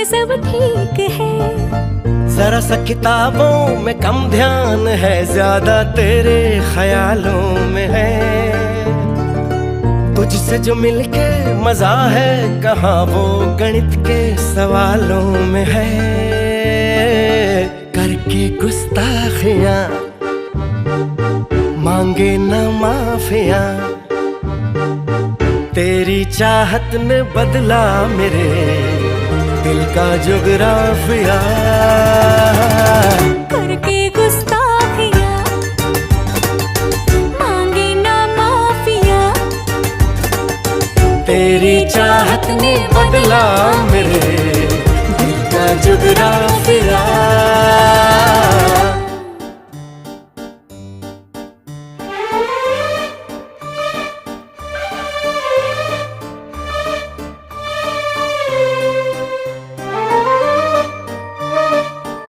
सब ठीक है। जरा सा किताबों में कम ध्यान है, ज्यादा तेरे ख्यालों में है। तुझसे जो मिलके मजा है, कहाँ वो गणित के सवालों में है। करके गुस्ताखियां मांगे न माफियां, तेरी चाहत ने बदला मेरे दिल का जुगराफिया। करके गुस्ताखियां मांगे ना माफिया, तेरी चाहत ने बदला मेरे दिल का जुगराफिया।